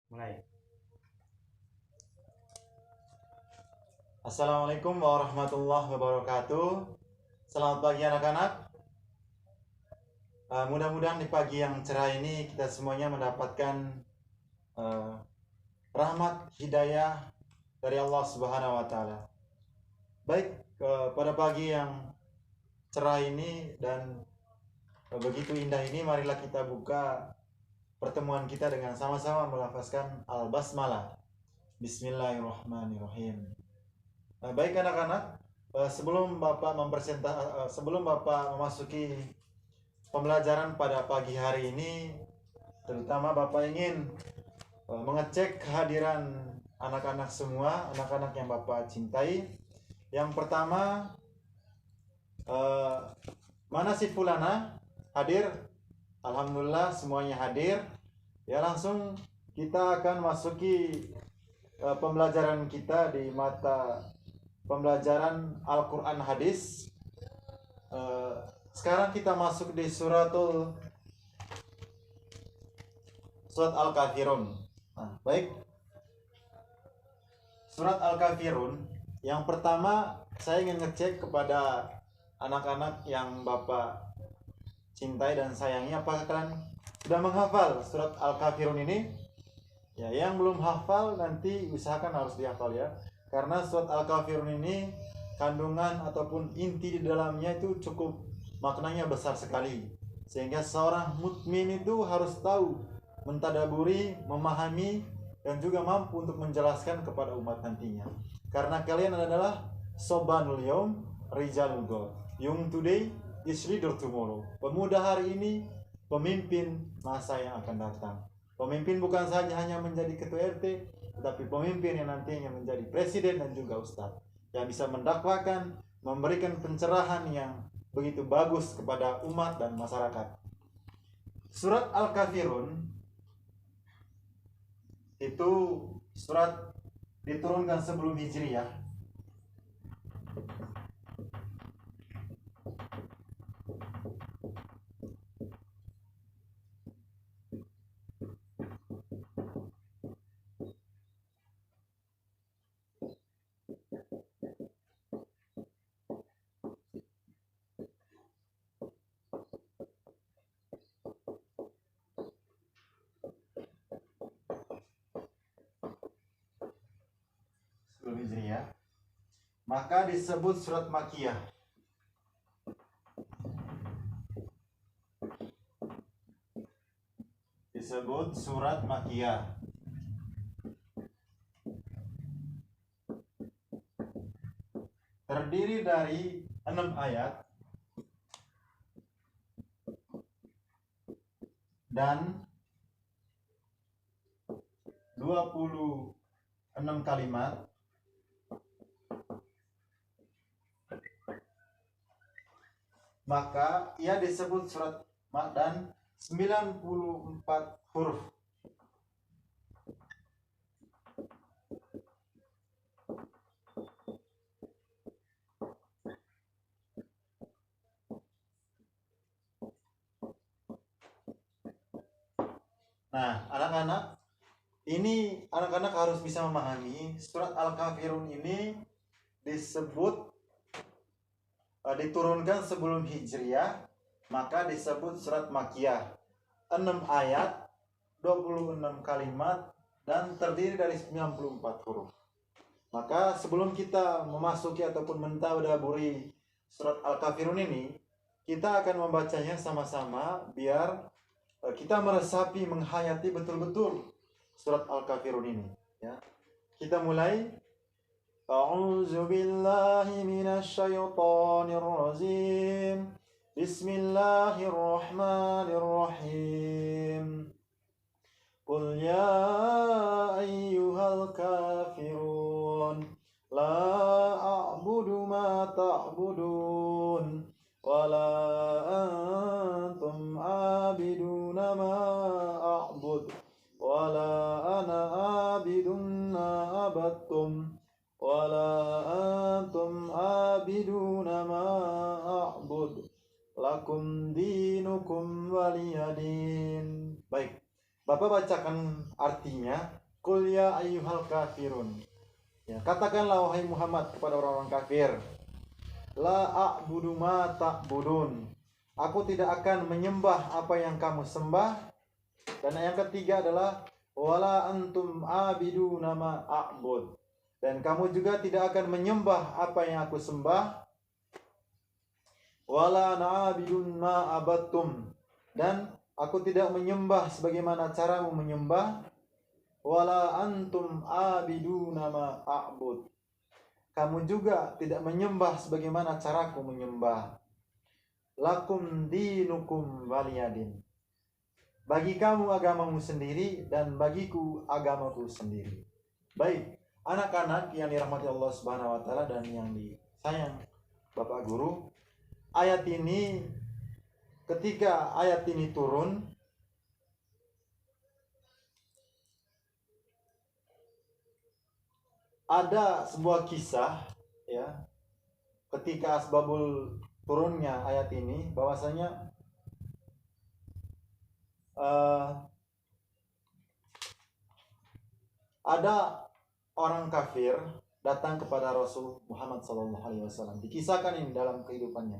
Mulai. Assalamualaikum warahmatullahi wabarakatuh. Selamat pagi anak-anak. Mudah-mudahan di pagi yang cerah ini kita semuanya mendapatkan rahmat hidayah dari Allah Subhanahu wa taala. Baik, pada pagi yang cerah ini dan begitu indah ini, marilah kita buka pertemuan kita dengan sama-sama melafazkan al-basmalah. Bismillahirrahmanirrahim. Baik anak-anak, sebelum Bapak memasuki pembelajaran pada pagi hari ini, terutama Bapak ingin mengecek kehadiran anak-anak semua, anak-anak yang Bapak cintai. Yang pertama, mana si Fulana? Hadir? Alhamdulillah semuanya hadir. Ya, langsung kita akan masuki pembelajaran kita di mata pembelajaran Al-Quran Hadis. Sekarang kita masuk di surat Al-Kafirun. Baik, surat Al-Kafirun. Yang pertama saya ingin ngecek kepada anak-anak yang Bapak cintai dan sayangi, apakah kalian sudah menghafal surat Al-Kafirun ini? Ya, yang belum hafal nanti usahakan harus dihafal ya. Karena surat Al-Kafirun ini kandungan ataupun inti di dalamnya itu cukup maknanya besar sekali. Sehingga seorang mukmin itu harus tahu, mentadaburi, memahami, dan juga mampu untuk menjelaskan kepada umat nantinya. Karena kalian adalah sobanul yaum rijalul ghad. Young today is leader tomorrow. Pemuda hari ini, pemimpin masa yang akan datang. Pemimpin bukan saja hanya menjadi ketua RT, tetapi pemimpin yang nantinya menjadi presiden dan juga ustadz, yang bisa mendakwakan, memberikan pencerahan yang begitu bagus kepada umat dan masyarakat. Surat Al-Kafirun itu surat diturunkan sebelum Hijriyah. Maka disebut surat Makkiyah. Disebut surat Makkiyah. Terdiri dari 6 ayat dan 26 kalimat. Maka ia disebut surat dan 94 huruf. Nah, anak-anak, ini anak-anak harus bisa memahami surat Al-Kafirun ini diturunkan sebelum Hijriyah, maka disebut surat Makkiyah. 6 ayat, 26 kalimat, dan terdiri dari 94 huruf. Maka sebelum kita memasuki ataupun mentadaburi surat Al-Kafirun ini, kita akan membacanya sama-sama biar kita meresapi, menghayati betul-betul surat Al-Kafirun ini ya. Kita mulai. A'udzu billahi minasy syaithanir rajim. Bismillahirrahmanirrahim. Qul ya ayyuhal kafirun la a'budu ma ta'budun wa la antum 'abiduna ma a'bud wa la ana 'abidun ma abattum wala antum abiduna ma a'bud lakum dinukum waliyadin. Baik, Bapak bacakan artinya qul ya ayyuhal kafirun. Ya, katakanlah wahai Muhammad kepada orang-orang kafir, la a'budu ma ta'budun. Aku tidak akan menyembah apa yang kamu sembah. Dan yang ketiga adalah wala antum abiduna ma a'bud. Dan kamu juga tidak akan menyembah apa yang aku sembah. Wala na'abidun ma abattum. Dan aku tidak menyembah sebagaimana caramu menyembah. Wala antum abiduna ma a'bud. Kamu juga tidak menyembah sebagaimana caraku menyembah. Lakum dinukum waliyadin. Bagi kamu agamamu sendiri dan bagiku agamaku sendiri. Baik, anak-anak yang dirahmati Allah Subhanahu wa taala dan yang disayang Bapak Guru, ayat ini ketika ayat ini turun, ada sebuah kisah ya, ketika asbabul turunnya ayat ini, bahwasanya ada orang kafir datang kepada Rasul Muhammad SAW. Dikisahkan ini dalam kehidupannya,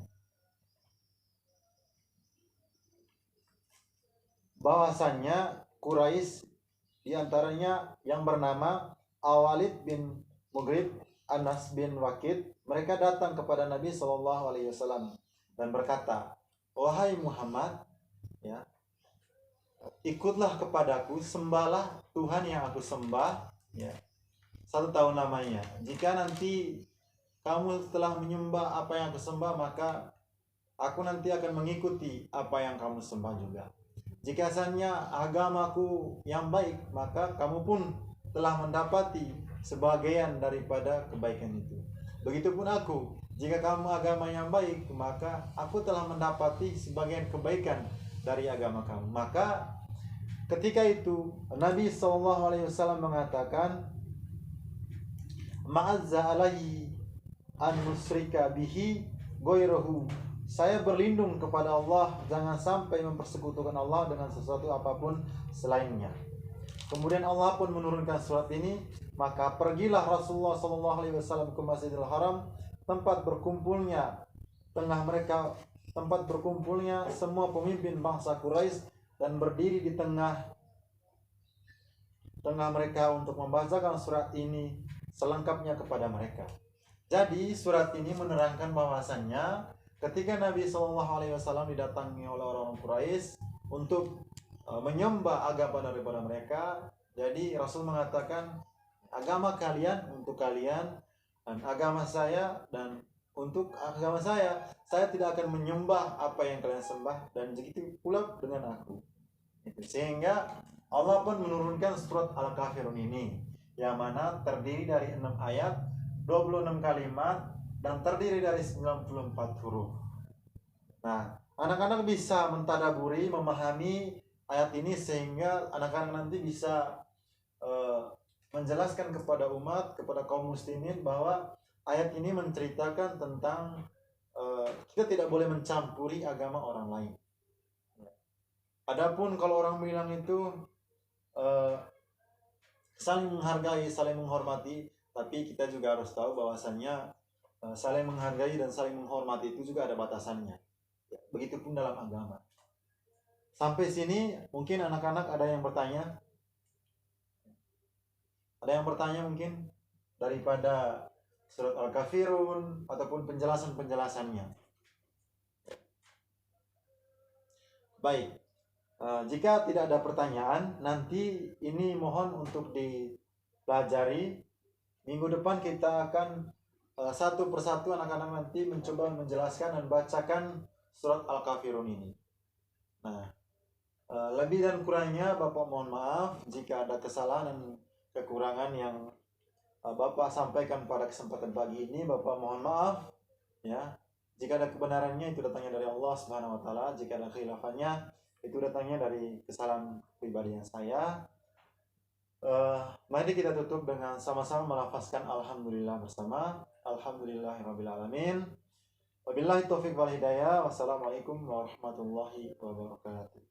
bahwasanya Quraisy diantaranya yang bernama Al-Walid bin Mughrib, Anas bin Waqid, mereka datang kepada Nabi SAW dan berkata, wahai Muhammad, ya, ikutlah kepadaku, sembahlah Tuhan yang aku sembah, ya, 1 tahun lamanya. Jika nanti kamu setelah menyembah apa yang aku sembah, maka aku nanti akan mengikuti apa yang kamu sembah juga. Jika hanya agamaku yang baik, maka kamu pun telah mendapati sebagian daripada kebaikan itu. Begitupun aku, jika kamu agama yang baik, maka aku telah mendapati sebagian kebaikan dari agama kamu. Maka ketika itu Nabi SAW mengatakan, ma'azza alaihi an nusrika bihi goirahu. Saya berlindung kepada Allah, jangan sampai mempersekutukan Allah dengan sesuatu apapun selainnya. Kemudian Allah pun menurunkan surat ini, maka pergilah Rasulullah SAW ke Masjidil Haram, tempat berkumpulnya semua pemimpin bangsa Quraisy, dan berdiri di tengah mereka untuk membacakan surat ini selengkapnya kepada mereka. Jadi surat ini menerangkan bahwasannya ketika Nabi SAW didatangi oleh orang-orang Quraisy untuk menyembah agama daripada mereka, jadi Rasul mengatakan, agama kalian untuk kalian, dan agama saya dan untuk agama saya tidak akan menyembah apa yang kalian sembah, dan begitu pula dengan aku. Sehingga Allah pun menurunkan surat Al-Kafirun ini, yang mana terdiri dari 6 ayat, 26 kalimat, dan terdiri dari 94 huruf. Nah, anak-anak bisa mentadaburi, memahami ayat ini, sehingga anak-anak nanti bisa menjelaskan kepada umat, kepada kaum muslimin, bahwa ayat ini menceritakan tentang kita tidak boleh mencampuri agama orang lain. Adapun kalau orang bilang itu saling menghargai, saling menghormati, tapi kita juga harus tahu bahwasannya saling menghargai dan saling menghormati itu juga ada batasannya. Begitupun dalam agama. Sampai sini mungkin anak-anak ada yang bertanya? Ada yang bertanya mungkin daripada surat Al-Kafirun ataupun penjelasan-penjelasannya? Baik, jika tidak ada pertanyaan, nanti ini mohon untuk dipelajari. Minggu depan kita akan satu persatu anak-anak nanti mencoba menjelaskan dan bacakan surat Al-Kafirun ini. Nah, lebih dan kurangnya Bapak mohon maaf jika ada kesalahan dan kekurangan yang Bapak sampaikan pada kesempatan pagi ini. Bapak mohon maaf ya. Jika ada kebenarannya itu datangnya dari Allah Subhanahu wa taala, jika ada khilafannya itu datangnya dari kesalahan pribadi yang saya. Mari kita tutup dengan sama-sama melafazkan alhamdulillah bersama. Alhamdulillahirabbil alamin. Wabillahi taufik wal hidayah. Wassalamualaikum warahmatullahi wabarakatuh.